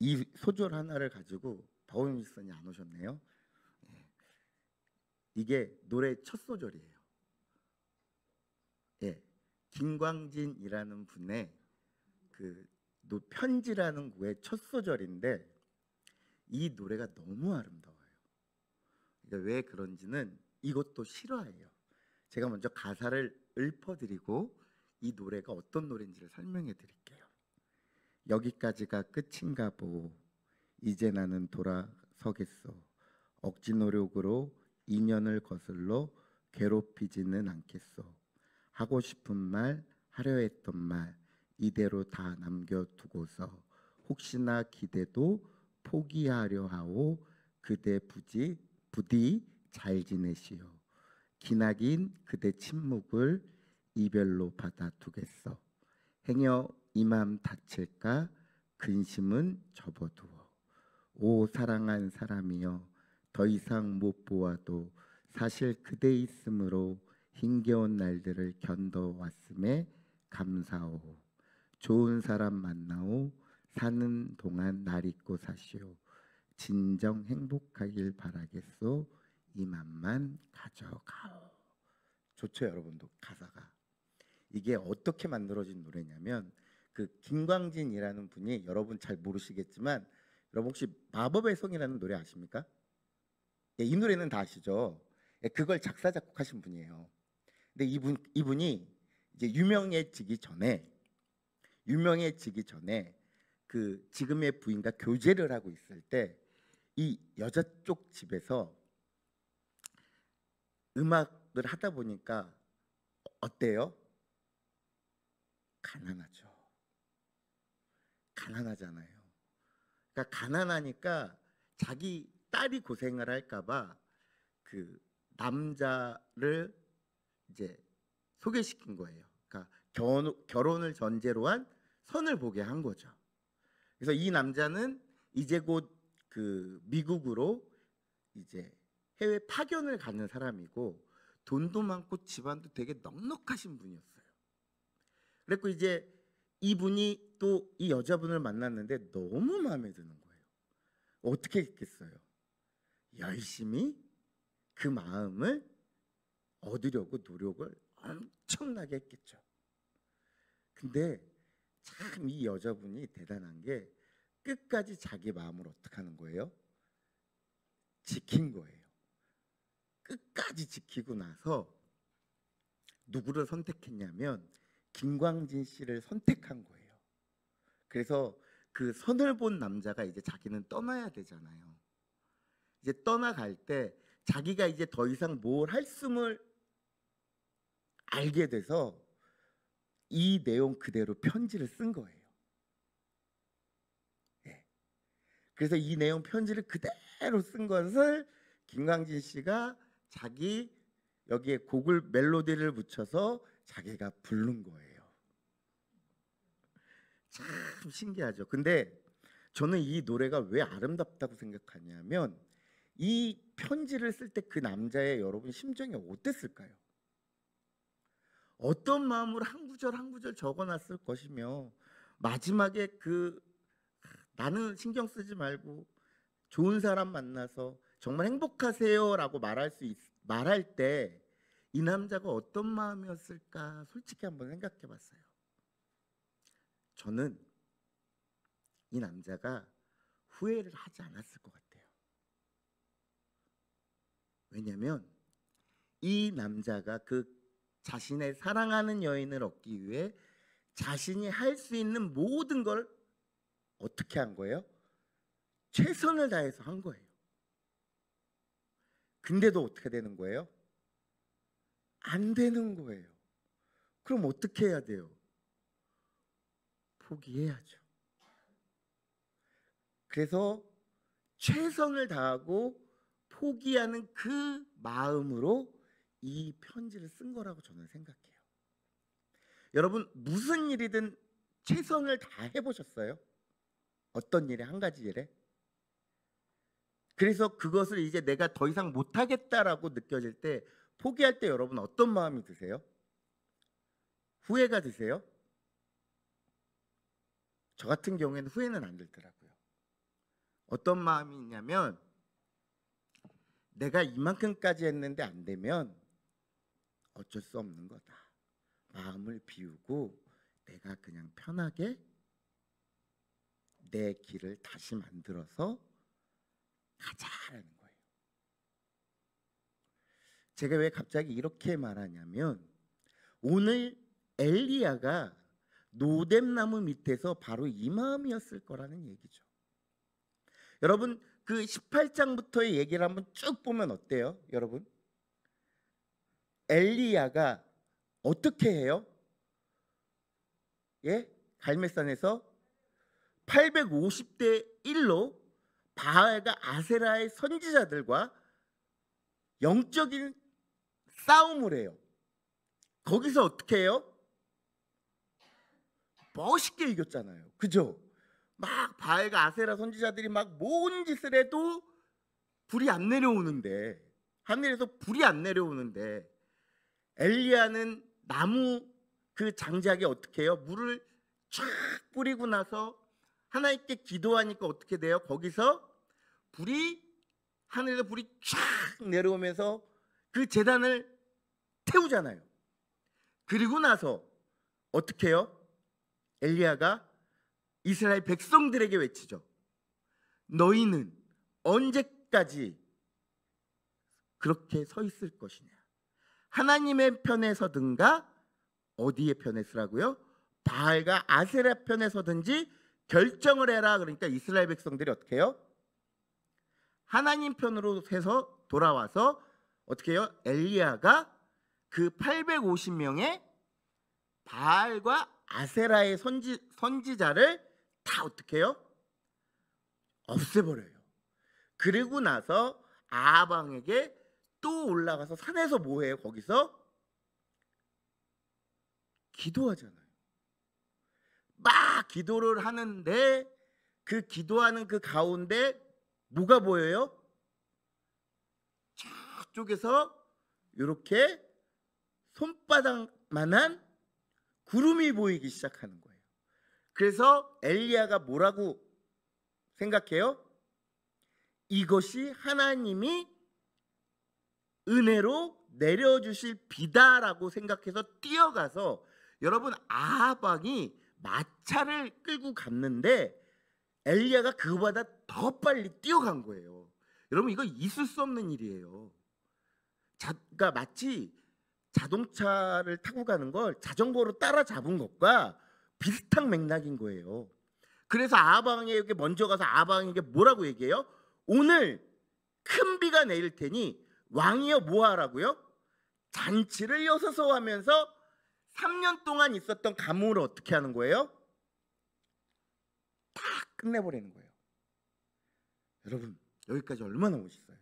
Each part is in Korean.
이 소절 하나를 가지고 박원순 목사님 안 오셨네요. 예. 이게 노래 첫 소절이에요. 예, 김광진이라는 분의 그 편지라는 곡의 첫 소절인데 이 노래가 너무 아름다워요. 그러니까 왜 그런지는 이것도 실화예요. 제가 먼저 가사를 읊어드리고 이 노래가 어떤 노래인지를 설명해 드릴게요. 여기까지가 끝인가 보. 이제 나는 돌아서겠어. 억지 노력으로 인연을 거슬러 괴롭히지는 않겠어. 하고 싶은 말, 하려 했던 말 이대로 다 남겨두고서 혹시나 기대도 포기하려 하오. 그대 부디 잘 지내시오. 기나긴 그대 침묵을 이별로 받아두겠어. 행여 이 맘 다칠까 근심은 접어두어. 오 사랑한 사람이여 더 이상 못 보아도 사실 그대 있음으로 힘겨운 날들을 견뎌왔음에 감사오. 좋은 사람 만나오. 사는 동안 날 잊고 사시오. 진정 행복하길 바라겠소. 이 맘만 가져가오. 좋죠 여러분도 가사가. 이게 어떻게 만들어진 노래냐면 그 김광진이라는 분이 여러분 잘 모르시겠지만 여러분 혹시 마법의 성이라는 노래 아십니까? 예, 이 노래는 다 아시죠? 예, 그걸 작사 작곡하신 분이에요. 근데 이분이 이제 유명해지기 전에 그 지금의 부인과 교제를 하고 있을 때 이 여자 쪽 집에서 음악을 하다 보니까 어때요? 가난하죠. 가난하잖아요. 그러니까 가난하니까 자기 딸이 고생을 할까봐 그 남자를 이제 소개시킨 거예요. 그러니까 결혼을 전제로 한 선을 보게 한 거죠. 그래서 이 남자는 이제 곧 그 미국으로 이제 해외 파견을 가는 사람이고 돈도 많고 집안도 되게 넉넉하신 분이었어요. 그래서 이제 이분이 또 이 여자분을 만났는데 너무 마음에 드는 거예요. 어떻게 했겠어요? 열심히 그 마음을 얻으려고 노력을 엄청나게 했겠죠. 근데 참 이 여자분이 대단한 게 끝까지 자기 마음을 어떻게 하는 거예요? 지킨 거예요. 끝까지 지키고 나서 누구를 선택했냐면 김광진 씨를 선택한 거예요. 그래서 그 선을 본 남자가 이제 자기는 떠나야 되잖아요. 이제 떠나갈 때 자기가 이제 더 이상 뭘 할 수를 알게 돼서 이 내용 그대로 편지를 쓴 거예요. 예. 그래서 이 내용 편지를 그대로 쓴 것을 김광진 씨가 자기 여기에 곡을 멜로디를 붙여서 자기가 부른 거예요. 참 신기하죠. 근데 저는 이 노래가 왜 아름답다고 생각하냐면 이 편지를 쓸 때 그 남자의 여러분 심정이 어땠을까요? 어떤 마음으로 한 구절 한 구절 적어놨을 것이며 마지막에 그 나는 신경 쓰지 말고 좋은 사람 만나서 정말 행복하세요라고 말할 때 이 남자가 어떤 마음이었을까 솔직히 한번 생각해 봤어요. 저는 이 남자가 후회를 하지 않았을 것 같아요. 왜냐하면 이 남자가 그 자신의 사랑하는 여인을 얻기 위해 자신이 할 수 있는 모든 걸 어떻게 한 거예요? 최선을 다해서 한 거예요. 근데도 어떻게 되는 거예요? 안 되는 거예요. 그럼 어떻게 해야 돼요? 포기해야죠. 그래서 최선을 다하고 포기하는 그 마음으로 이 편지를 쓴 거라고 저는 생각해요. 여러분 무슨 일이든 최선을 다 해보셨어요? 어떤 일에 한 가지 일에? 그래서 그것을 이제 내가 더 이상 못하겠다라고 느껴질 때 포기할 때 여러분 어떤 마음이 드세요? 후회가 드세요? 저 같은 경우에는 후회는 안 들더라고요. 어떤 마음이 있냐면 내가 이만큼까지 했는데 안 되면 어쩔 수 없는 거다. 마음을 비우고 내가 그냥 편하게 내 길을 다시 만들어서 가자라는 거예요. 제가 왜 갑자기 이렇게 말하냐면 오늘 엘리야가 노뎀나무 밑에서 바로 이 마음이었을 거라는 얘기죠. 여러분 그 18장부터의 얘기를 한번 쭉 보면 어때요? 여러분 엘리야가 어떻게 해요? 예? 갈멜산에서 850대 1로 바알과 아세라의 선지자들과 영적인 싸움을 해요. 거기서 어떻게 해요? 멋있게 이겼잖아요. 그죠? 막 바알과 아세라 선지자들이 막 뭔 짓을 해도 불이 안 내려오는데, 하늘에서 불이 안 내려오는데 엘리야는 나무 그 장작에 어떻게 해요? 물을 쫙 뿌리고 나서 하나님께 기도하니까 어떻게 돼요? 거기서 불이 하늘에서 불이 쫙 내려오면서 그 제단을 태우잖아요. 그리고 나서 어떻게 해요? 엘리야가 이스라엘 백성들에게 외치죠. 너희는 언제까지 그렇게 서 있을 것이냐? 하나님의 편에 서든가 어디의 편에 서라고요? 바알과 아세라 편에 서든지 결정을 해라. 그러니까 이스라엘 백성들이 어떻게 해요? 하나님 편으로 해서 돌아와서 어떻게 해요? 엘리야가 그 850명의 바알과 아세라의 선지자를 다 어떻게 해요? 없애버려요. 그리고 나서 아방에게 또 올라가서 산에서 뭐해요? 거기서 기도하잖아요. 막 기도를 하는데 그 기도하는 그 가운데 뭐가 보여요? 저쪽에서 이렇게 손바닥만한 구름이 보이기 시작하는 거예요. 그래서 엘리야가 뭐라고 생각해요? 이것이 하나님이 은혜로 내려주실 비다라고 생각해서 뛰어가서, 여러분 아하방이 마차를 끌고 갔는데 엘리야가 그보다 더 빨리 뛰어간 거예요. 여러분 이거 있을 수 없는 일이에요. 그러니까 마치 자동차를 타고 가는 걸 자전거로 따라잡은 것과 비슷한 맥락인 거예요. 그래서 아하방에게 먼저 가서 아하방에게 뭐라고 얘기해요? 오늘 큰 비가 내릴 테니 왕이여 뭐하라고요? 잔치를 여서서 하면서 3년 동안 있었던 가뭄을 어떻게 하는 거예요? 다 끝내버리는 거예요. 여러분 여기까지 얼마나 멋있어요.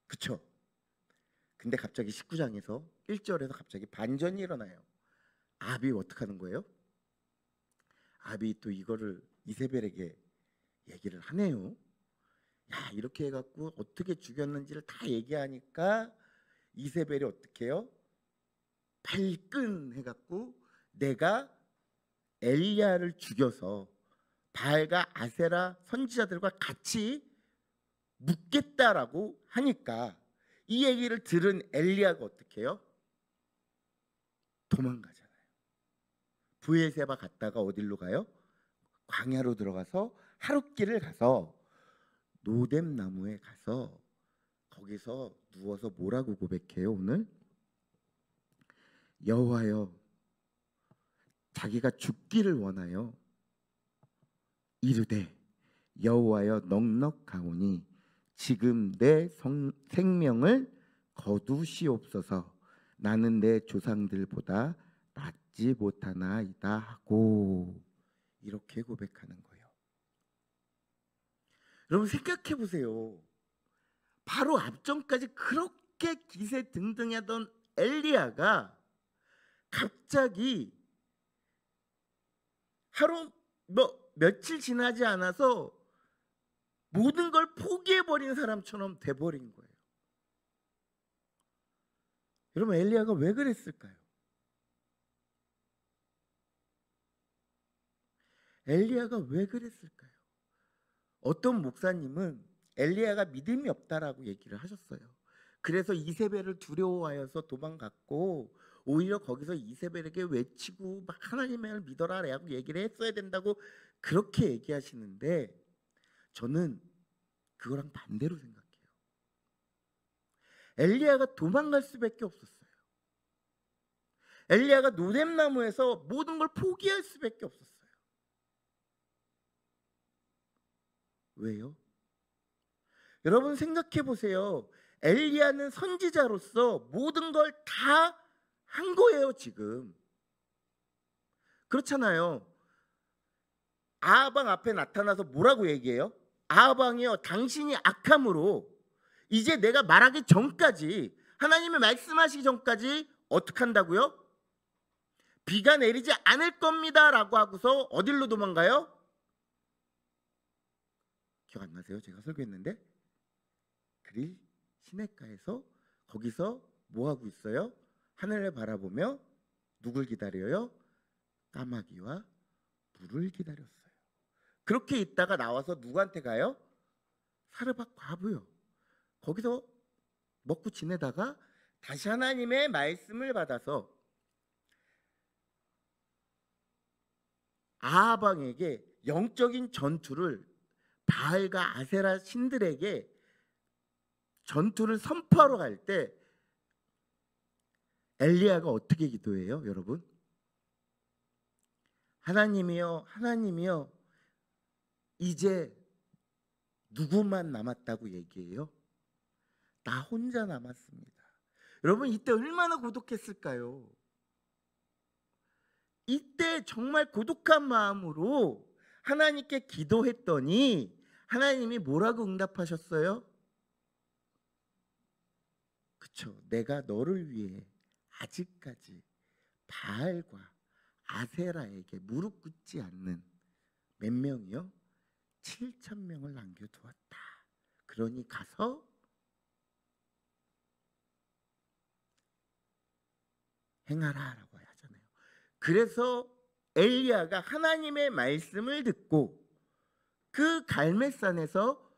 그쵸? 근데 갑자기 19장에서 1절에서 갑자기 반전이 일어나요. 아합이 어떻게 하는 거예요? 아합이 또 이거를 이세벨에게 얘기를 하네요. 야, 이렇게 해갖고 어떻게 죽였는지를 다 얘기하니까 이세벨이 어떻게 해요? 발끈해갖고 내가 엘리야를 죽여서 바알과 아세라 선지자들과 같이 묻겠다라고 하니까 이 얘기를 들은 엘리야가 어떻게 해요? 도망가잖아요. 브에세바 갔다가 어디로 가요? 광야로 들어가서 하룻길을 가서 노뎀나무에 가서 거기서 누워서 뭐라고 고백해요? 오늘 여호와여, 자기가 죽기를 원하여 이르되 여호와여 넉넉하오니 지금 내 생명을 거두시옵소서. 나는 내 조상들보다 낫지 못하나이다 하고 이렇게 고백하는 거예요. 여러분 생각해 보세요. 바로 앞전까지 그렇게 기세등등하던 엘리야가 갑자기 하루 며칠 지나지 않아서 모든 걸 포기해버린 사람처럼 돼버린 거예요. 여러분 엘리야가 왜 그랬을까요? 엘리야가 왜 그랬을까요? 어떤 목사님은 엘리야가 믿음이 없다라고 얘기를 하셨어요. 그래서 이세벨을 두려워하여서 도망갔고 오히려 거기서 이세벨에게 외치고 막 하나님을 믿어라라고 얘기를 했어야 된다고 그렇게 얘기하시는데 저는 그거랑 반대로 생각해요. 엘리야가 도망갈 수밖에 없었어요. 엘리야가 노뎀나무에서 모든 걸 포기할 수밖에 없었어요. 왜요? 여러분 생각해 보세요. 엘리야는 선지자로서 모든 걸 다 한 거예요, 지금. 그렇잖아요. 아하방 앞에 나타나서 뭐라고 얘기해요? 아하방이요, 당신이 악함으로 이제 내가 말하기 전까지, 하나님이 말씀하시기 전까지 어떻게 한다고요? 비가 내리지 않을 겁니다 라고 하고서 어디로 도망가요? 기억 안 나세요? 제가 설교했는데 그릴 시냇가에서 거기서 뭐하고 있어요? 하늘을 바라보며 누굴 기다려요? 까마귀와 물을 기다렸어요. 그렇게 있다가 나와서 누구한테 가요? 사르밧 과부요. 거기서 먹고 지내다가 다시 하나님의 말씀을 받아서 아하방에게 영적인 전투를, 바알과 아세라 신들에게 전투를 선포하러 갈 때 엘리야가 어떻게 기도해요, 여러분? 하나님이여, 하나님이여, 이제 누구만 남았다고 얘기해요? 나 혼자 남았습니다. 여러분 이때 얼마나 고독했을까요? 이때 정말 고독한 마음으로 하나님께 기도했더니 하나님이 뭐라고 응답하셨어요? 그쵸? 내가 너를 위해 아직까지 바알과 아세라에게 무릎 꿇지 않는 몇 명이요? 7,000명을 남겨두었다. 그러니 가서 행하라라고 하잖아요. 그래서 엘리야가 하나님의 말씀을 듣고 그 갈멜산에서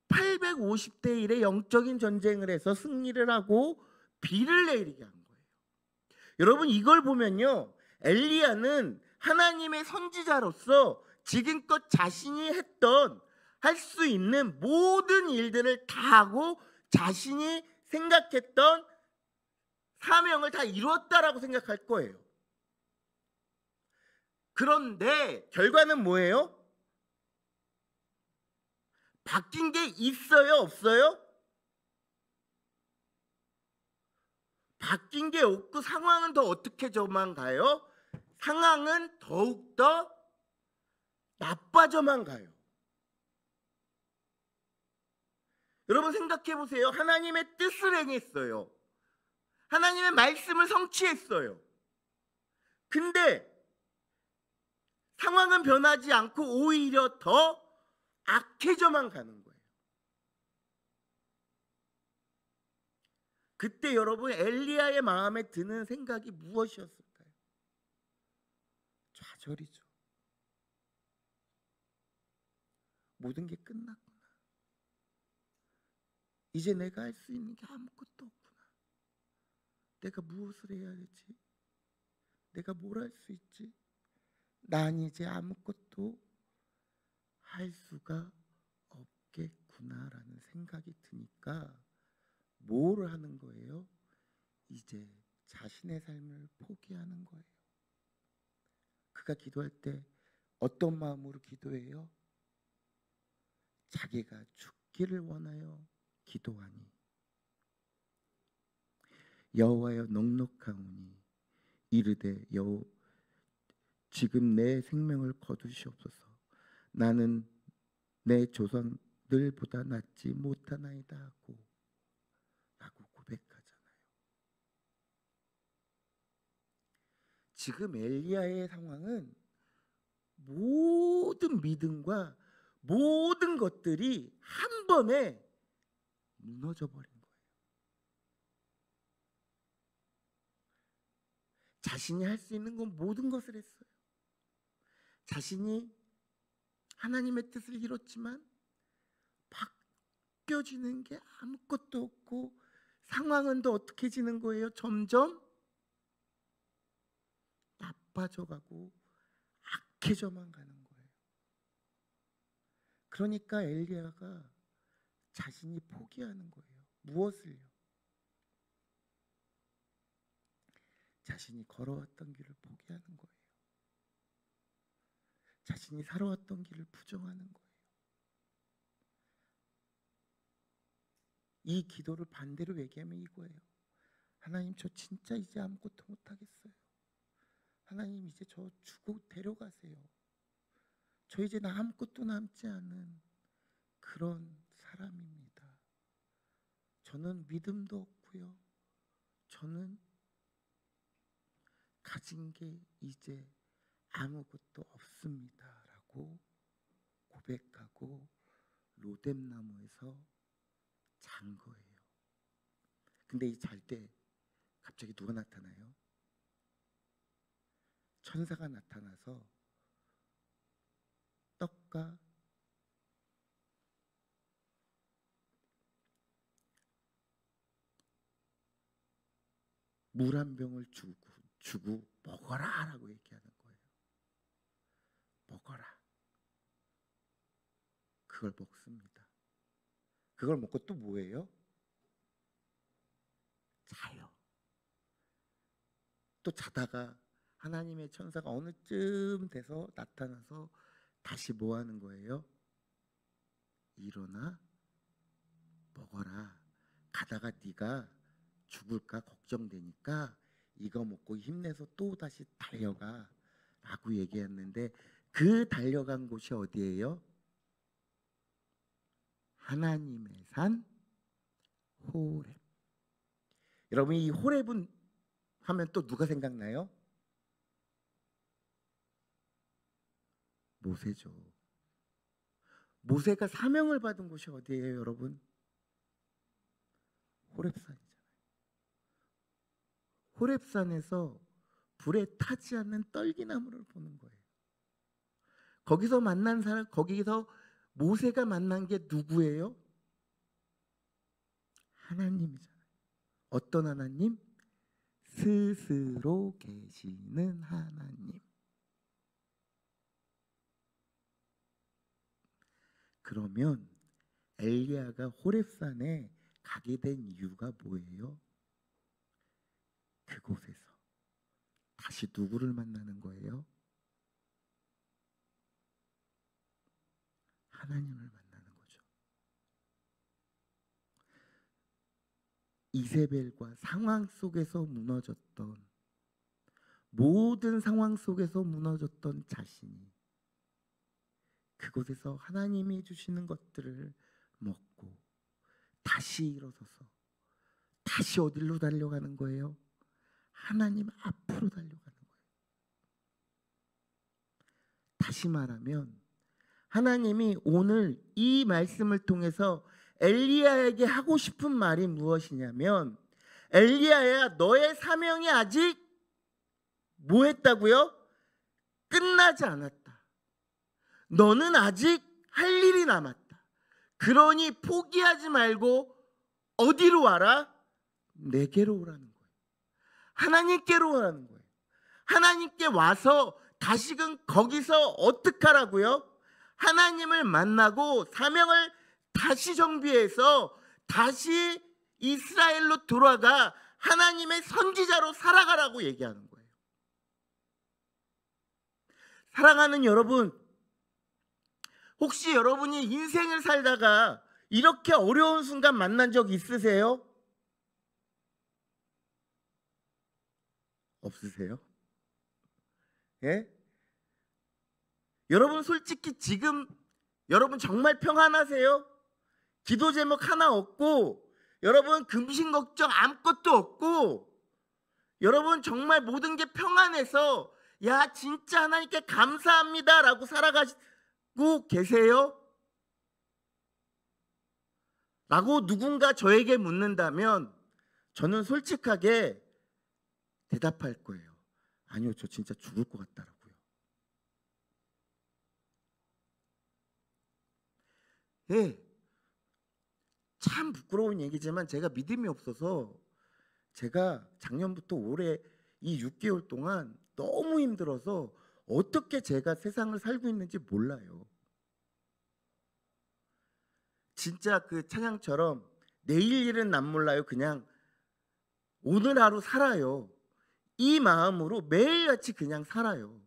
850대 1의 영적인 전쟁을 해서 승리를 하고 비를 내리게 한 거예요. 여러분 이걸 보면요, 엘리야는 하나님의 선지자로서 지금껏 자신이 했던, 할 수 있는 모든 일들을 다 하고 자신이 생각했던 사명을 다 이루었다라고 생각할 거예요. 그런데 결과는 뭐예요? 바뀐 게 있어요, 없어요? 바뀐 게 없고 상황은 더 어떻게 저만 가요? 상황은 더욱더 나빠져만 가요. 여러분 생각해 보세요. 하나님의 뜻을 행했어요. 하나님의 말씀을 성취했어요. 근데 상황은 변하지 않고 오히려 더 악해져만 가는 거예요. 그때 여러분 엘리야의 마음에 드는 생각이 무엇이었을까요? 좌절이죠. 모든 게 끝났구나. 이제 내가 할 수 있는 게 아무것도 없구나. 내가 무엇을 해야 되지? 내가 뭘 할 수 있지? 난 이제 아무것도 할 수가 없겠구나라는 생각이 드니까 뭘 하는 거예요? 이제 자신의 삶을 포기하는 거예요. 그가 기도할 때 어떤 마음으로 기도해요? 자기가 죽기를 원하여 기도하니 여호와여 넉넉하오니 이르되 지금 내 생명을 거두시옵소서. 나는 내 조상들보다 낫지 못하나이다 라고 고백하잖아요. 지금 엘리야의 상황은 모든 믿음과 모든 것들이 한 번에 무너져 버린 거예요. 자신이 할 수 있는 건 모든 것을 했어요. 자신이 하나님의 뜻을 이뤘지만 느껴지는 게 아무것도 없고 상황은 더 어떻게 지는 거예요? 점점 나빠져가고 악해져만 가는 거예요. 그러니까 엘리야가 자신이 포기하는 거예요. 무엇을요? 자신이 걸어왔던 길을 포기하는 거예요. 자신이 살아왔던 길을 부정하는 거예요. 이 기도를 반대로 얘기하면 이거예요. 하나님, 저 진짜 이제 아무것도 못하겠어요. 하나님, 이제 저 주고 데려가세요. 저 이제 나 아무것도 남지 않은 그런 사람입니다. 저는 믿음도 없고요. 저는 가진 게 이제 아무것도 없습니다 라고 고백하고 로뎀나무에서 잔 거예요. 근데 이 잘 때 갑자기 누가 나타나요? 천사가 나타나서 떡과 물 한 병을 주고 먹어라 라고 얘기하는 거예요. 먹어라. 그걸 먹습니다. 그걸 먹고 또 뭐예요? 자요. 또 자다가 하나님의 천사가 어느 쯤 돼서 나타나서 다시 뭐 하는 거예요? 일어나 먹어라. 가다가 네가 죽을까 걱정되니까 이거 먹고 힘내서 또 다시 달려가 라고 얘기했는데, 그 달려간 곳이 어디예요? 하나님의 산 호렙. 여러분, 이 호렙은 하면 또 누가 생각나요? 모세죠. 모세가 사명을 받은 곳이 어디예요, 여러분? 호렙산이잖아요. 호렙산에서 불에 타지 않는 떨기나무를 보는 거예요. 거기서 만난 사람, 거기서 모세가 만난 게 누구예요? 하나님이잖아요. 어떤 하나님? 스스로 계시는 하나님. 그러면 엘리야가 호렙산에 가게 된 이유가 뭐예요? 그곳에서 다시 누구를 만나는 거예요? 하나님을 만나는 거죠. 이세벨과 상황 속에서 무너졌던, 모든 상황 속에서 무너졌던 자신이 그곳에서 하나님이 주시는 것들을 먹고 다시 일어서서 다시 어디로 달려가는 거예요? 하나님 앞으로 달려가는 거예요. 다시 말하면 하나님이 오늘 이 말씀을 통해서 엘리야에게 하고 싶은 말이 무엇이냐면, 엘리야야, 너의 사명이 아직 뭐 했다고요? 끝나지 않았다. 너는 아직 할 일이 남았다. 그러니 포기하지 말고 어디로 와라? 내게로 오라는 거예요. 하나님께로 오라는 거예요. 하나님께 와서 다시금 거기서 어떻게 하라고요? 하나님을 만나고 사명을 다시 정비해서 다시 이스라엘로 돌아가 하나님의 선지자로 살아가라고 얘기하는 거예요. 사랑하는 여러분, 혹시 여러분이 인생을 살다가 이렇게 어려운 순간 만난 적 있으세요? 없으세요? 예? 여러분, 솔직히 지금 여러분 정말 평안하세요? 기도 제목 하나 없고, 여러분 금신 걱정 아무것도 없고, 여러분 정말 모든 게 평안해서 야 진짜 하나님께 감사합니다 라고 살아가고 계세요? 라고 누군가 저에게 묻는다면 저는 솔직하게 대답할 거예요. 아니요, 저 진짜 죽을 것 같다라고요. 예, 참 부끄러운 얘기지만 제가 믿음이 없어서 제가 작년부터 올해 이 6개월 동안 너무 힘들어서 어떻게 제가 세상을 살고 있는지 몰라요. 진짜 그 찬양처럼 내일 일은 난 몰라요. 그냥 오늘 하루 살아요. 이 마음으로 매일같이 그냥 살아요.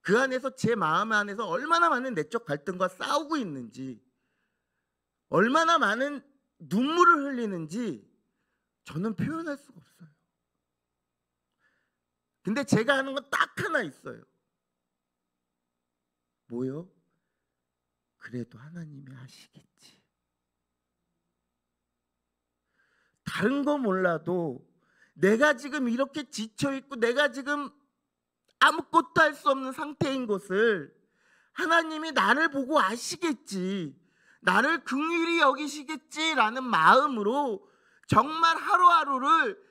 그 안에서 제 마음 안에서 얼마나 많은 내적 갈등과 싸우고 있는지, 얼마나 많은 눈물을 흘리는지 저는 표현할 수가 없어요. 근데 제가 하는 건 딱 하나 있어요. 뭐요? 그래도 하나님이 하시겠지. 다른 거 몰라도 내가 지금 이렇게 지쳐있고 내가 지금 아무것도 할 수 없는 상태인 것을 하나님이 나를 보고 아시겠지, 나를 긍휼히 여기시겠지라는 마음으로 정말 하루하루를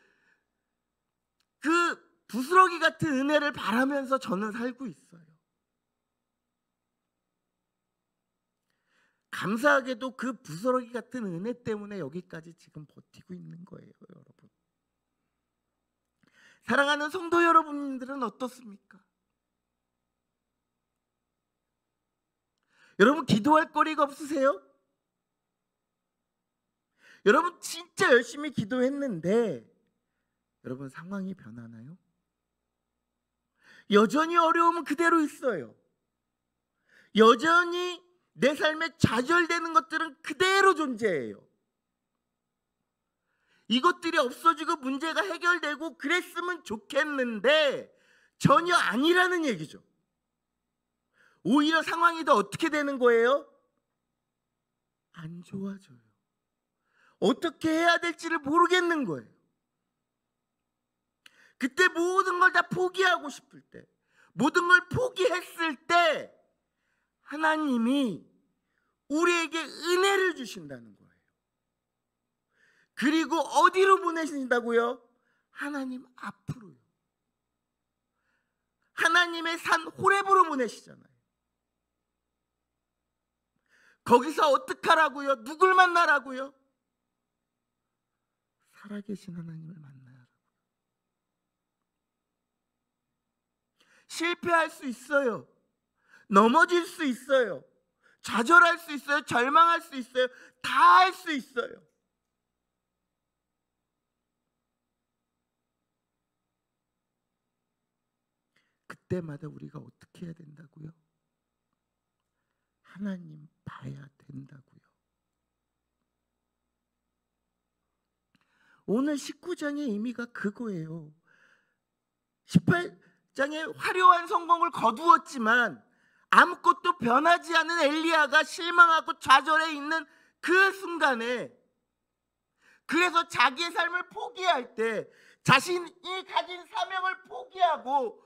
그 부스러기 같은 은혜를 바라면서 저는 살고 있어요. 감사하게도 그 부스러기 같은 은혜 때문에 여기까지 지금 버티고 있는 거예요, 여러분. 사랑하는 성도 여러분들은 어떻습니까? 여러분 기도할 거리가 없으세요? 여러분 진짜 열심히 기도했는데 여러분 상황이 변하나요? 여전히 어려움은 그대로 있어요. 여전히 내 삶에 좌절되는 것들은 그대로 존재해요. 이것들이 없어지고 문제가 해결되고 그랬으면 좋겠는데 전혀 아니라는 얘기죠. 오히려 상황이 더 어떻게 되는 거예요? 안 좋아져요. 어떻게 해야 될지를 모르겠는 거예요. 그때 모든 걸 다 포기하고 싶을 때, 모든 걸 포기했을 때 하나님이 우리에게 은혜를 주신다는 거예요. 그리고 어디로 보내신다고요? 하나님 앞으로요. 하나님의 산 호렙으로 보내시잖아요. 거기서 어떡하라고요? 누굴 만나라고요? 살아계신 하나님을 만나라고요. 실패할 수 있어요. 넘어질 수 있어요. 좌절할 수 있어요. 절망할 수 있어요. 다 할 수 있어요. 그때마다 우리가 어떻게 해야 된다고요? 하나님 봐야 된다고요. 오늘 19장의 의미가 그거예요. 18장의 화려한 성공을 거두었지만 아무것도 변하지 않은 엘리야가 실망하고 좌절해 있는 그 순간에, 그래서 자기의 삶을 포기할 때, 자신이 가진 사명을 포기하고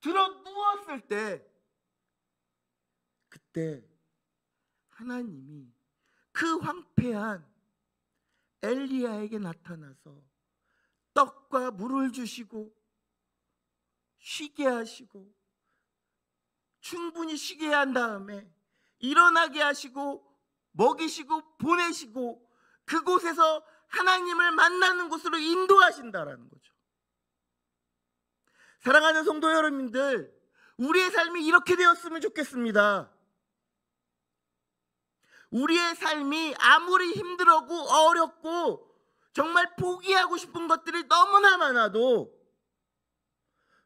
들어 누웠을 때, 그때 하나님이 그 황폐한 엘리야에게 나타나서 떡과 물을 주시고 쉬게 하시고 충분히 쉬게 한 다음에 일어나게 하시고 먹이시고 보내시고 그곳에서 하나님을 만나는 곳으로 인도하신다라는 거죠. 사랑하는 성도 여러분들, 우리의 삶이 이렇게 되었으면 좋겠습니다. 우리의 삶이 아무리 힘들고 어렵고 정말 포기하고 싶은 것들이 너무나 많아도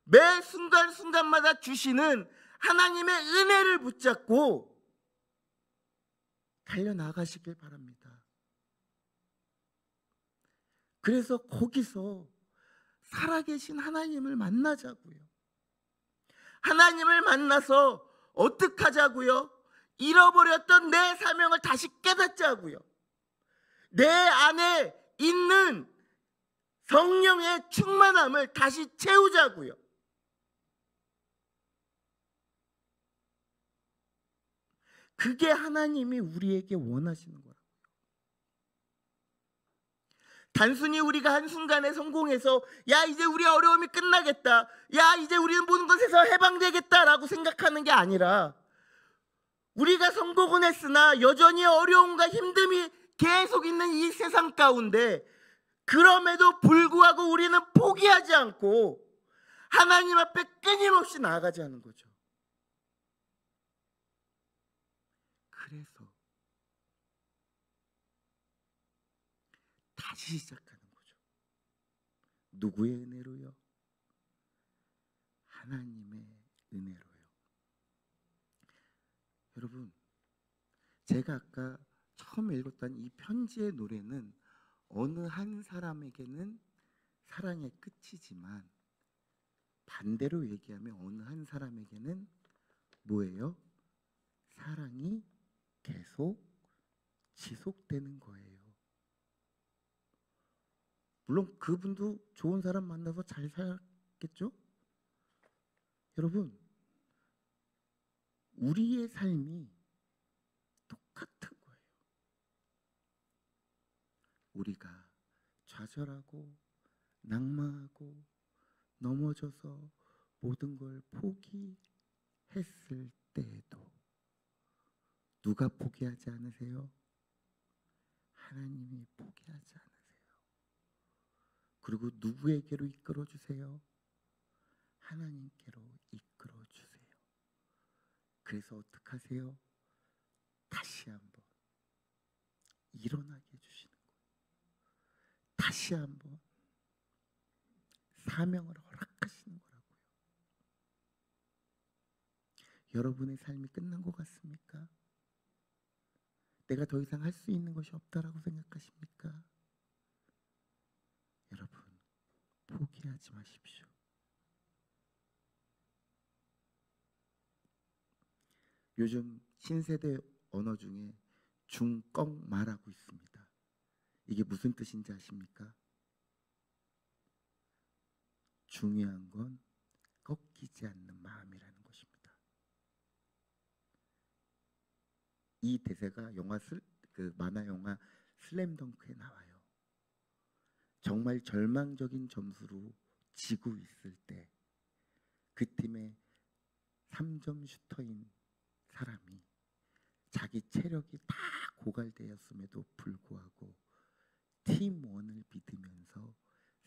매 순간순간마다 주시는 하나님의 은혜를 붙잡고 달려나가시길 바랍니다. 그래서 거기서 살아계신 하나님을 만나자고요. 하나님을 만나서 어떻게 하자고요? 잃어버렸던 내 사명을 다시 깨닫자고요. 내 안에 있는 성령의 충만함을 다시 채우자고요. 그게 하나님이 우리에게 원하시는 거라고요. 단순히 우리가 한순간에 성공해서 야 이제 우리 어려움이 끝나겠다, 야 이제 우리는 모든 것에서 해방되겠다라고 생각하는 게 아니라 우리가 성공은 했으나 여전히 어려움과 힘듦이 계속 있는 이 세상 가운데 그럼에도 불구하고 우리는 포기하지 않고 하나님 앞에 끊임없이 나아가지 않는 거죠. 그래서 다시 시작하는 거죠. 누구의 은혜로요? 하나님의 은혜로요. 여러분, 제가 아까 처음 읽었던 이 편지의 노래는 어느 한 사람에게는 사랑의 끝이지만 반대로 얘기하면 어느 한 사람에게는 뭐예요? 사랑이 계속 지속되는 거예요. 물론 그분도 좋은 사람 만나서 잘 살겠죠? 여러분, 우리의 삶이 똑같은 거예요. 우리가 좌절하고 낙마하고 넘어져서 모든 걸 포기했을 때에도 누가 포기하지 않으세요? 하나님이 포기하지 않으세요. 그리고 누구에게로 이끌어 주세요? 하나님께로 이끌어 주세요. 그래서 어떻게 하세요? 다시 한번 일어나게 해주시는 거예요. 다시 한번 사명을 허락하시는 거라고요. 여러분의 삶이 끝난 것 같습니까? 내가 더 이상 할 수 있는 것이 없다라고 생각하십니까? 여러분, 포기하지 마십시오. 요즘 신세대 언어 중에 중꺾말하고 있습니다. 이게 무슨 뜻인지 아십니까? 중요한 건 꺾이지 않는 마음이라는 것입니다. 이 대사가 만화 영화 슬램덩크에 나와요. 정말 절망적인 점수로 지고 있을 때 그 팀의 3점 슈터인 사람이 자기 체력이 다 고갈되었음에도 불구하고 팀원을 믿으면서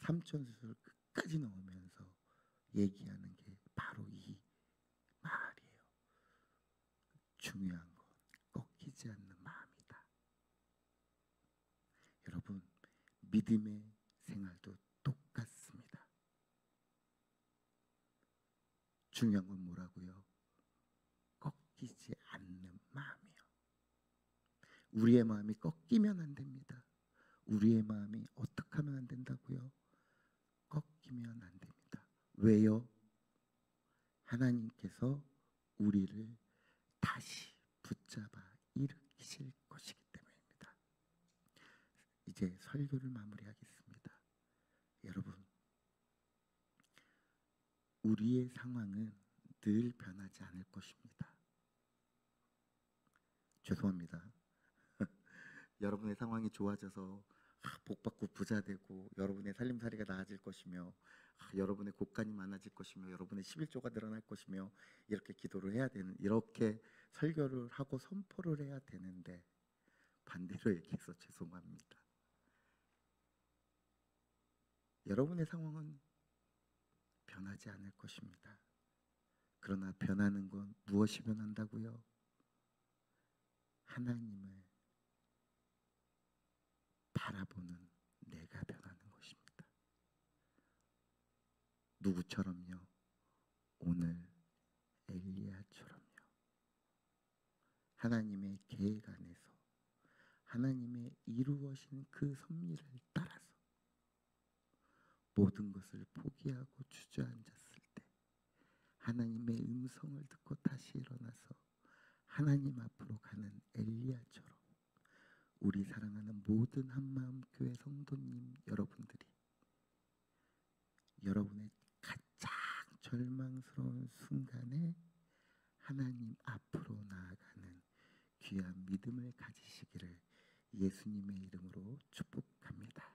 3점 슛을 끝까지 넣으면서 얘기하는 게 바로 이 말이에요. 중요한 건 꺾이지 않는 마음이다. 여러분, 믿음의 생활도 똑같습니다. 중요한 건 뭐라고요? 꺾이지 않는 마음이요. 우리의 마음이 꺾이면 안 됩니다. 우리의 마음이 어떻게 하면 안 된다고요? 꺾이면 안 됩니다. 왜요? 하나님께서 우리를 다시 붙잡아 일으키실 것이기 때문입니다. 이제 설교를 마무리하겠습니다. 여러분, 우리의 상황은 늘 변하지 않을 것입니다. 죄송합니다. 여러분의 상황이 좋아져서 복받고 부자 되고 여러분의 살림살이가 나아질 것이며 여러분의 곡간이 많아질 것이며 여러분의 11조가 늘어날 것이며 이렇게 기도를 해야 되는, 이렇게 설교를 하고 선포를 해야 되는데 반대로 얘기해서 죄송합니다. 여러분의 상황은 변하지 않을 것입니다. 그러나 변하는 건 무엇이 변한다고요? 하나님을 바라보는 내가 변하는 것입니다. 누구처럼요? 오늘 엘리야처럼요. 하나님의 계획 안에서 하나님의 이루어진 그 섭리를 따라서 모든 것을 포기하고 주저앉았을 때 하나님의 음성을 듣고 다시 일어나서 하나님 앞으로 가는 엘리야처럼 우리 사랑하는 모든 한마음 교회 성도님 여러분들이 여러분의 가장 절망스러운 순간에 하나님 앞으로 나아가는 귀한 믿음을 가지시기를 예수님의 이름으로 축복합니다.